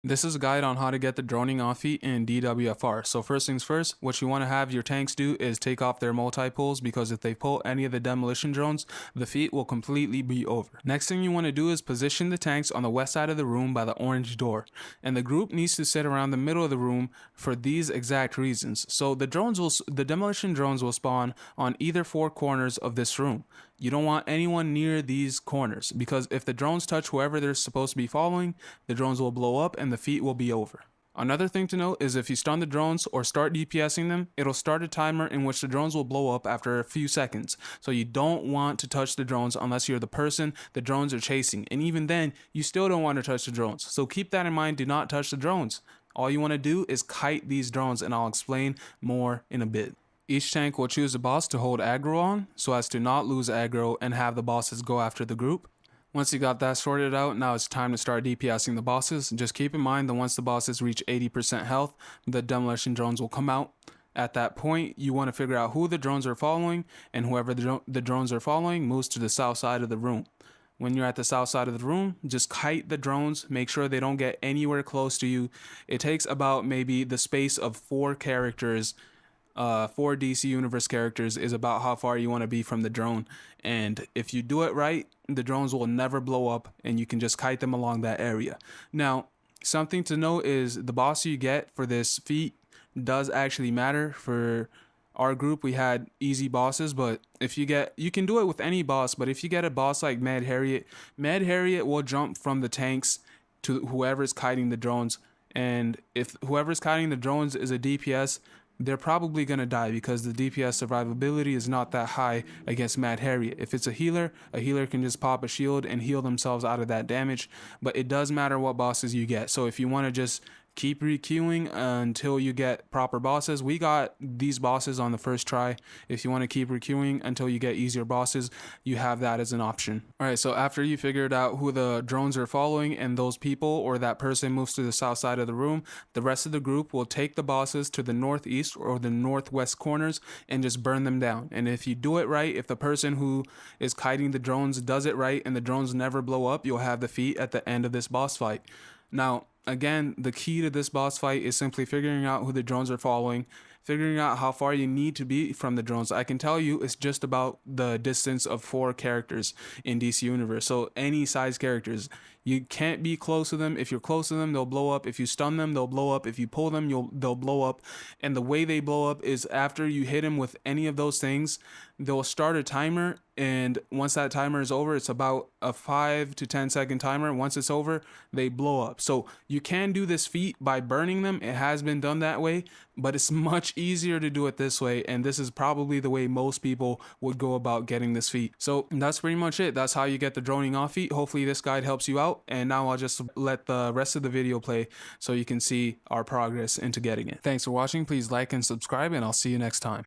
This is a guide on how to get the droning off feat in DWFR. So first things first, what you want to have your tanks do is take off their multi-pulls, because if they pull any of the demolition drones, the feat will completely be over. Next thing you want to do is position the tanks on the west side of the room by the orange door. And the group needs to sit around the middle of the room for these exact reasons. So the demolition drones will spawn on either four corners of this room. You don't want anyone near these corners, because if the drones touch whoever they're supposed to be following, the drones will blow up and the feat will be over. Another thing to note is if you stun the drones or start DPSing them, it'll start a timer in which the drones will blow up after a few seconds. So you don't want to touch the drones unless you're the person the drones are chasing. And even then, you still don't want to touch the drones. So keep that in mind, do not touch the drones. All you want to do is kite these drones, and I'll explain more in a bit. Each tank will choose a boss to hold aggro on, so as to not lose aggro and have the bosses go after the group. Once you got that sorted out, now it's time to start DPSing the bosses. Just keep in mind that once the bosses reach 80% health, the demolition drones will come out. At that point, you want to figure out who the drones are following, and whoever the drones are following moves to the south side of the room. When you're at the south side of the room, just kite the drones, make sure they don't get anywhere close to you. It takes about maybe the space of 4 characters. 4 DC Universe characters is about how far you want to be from the drone, and if you do it right, the drones will never blow up and you can just kite them along that area. Now, something to note is the boss you get for this feat does actually matter. For our group, we had easy bosses, but if you can do it with any boss, but if you get a boss like Mad Harriet will jump from the tanks to whoever's kiting the drones, and if whoever's kiting the drones is a DPS, they're probably going to die, because the DPS survivability is not that high against Mad Harriet. If it's a healer can just pop a shield and heal themselves out of that damage, but it does matter what bosses you get. So if you want to just keep requeuing until you get proper bosses, we got these bosses on the first try. If you want to keep requeuing until you get easier bosses, you have that as an option. Alright, so after you figured out who the drones are following and those people or that person moves to the south side of the room, the rest of the group will take the bosses to the northeast or the northwest corners and just burn them down. And if you do it right, if the person who is kiting the drones does it right and the drones never blow up, you'll have the feat at the end of this boss fight. Now, again, the key to this boss fight is simply figuring out who the drones are following, figuring out how far you need to be from the drones. I can tell you it's just about the distance of 4 characters in DC Universe. So any size characters, you can't be close to them. If you're close to them, they'll blow up. If you stun them, they'll blow up. If you pull them, they'll blow up. And the way they blow up is after you hit them with any of those things, they'll start a timer, and once that timer is over, it's about a 5 to 10 second timer. Once it's over, they blow up. So you can do this feat by burning them. It has been done that way, but it's much easier to do it this way, and this is probably the way most people would go about getting this feat. So that's pretty much it. That's how you get the droning off feat. Hopefully this guide helps you out, and now I'll just let the rest of the video play so you can see our progress into getting it. Thanks for watching. Please like and subscribe, and I'll see you next time.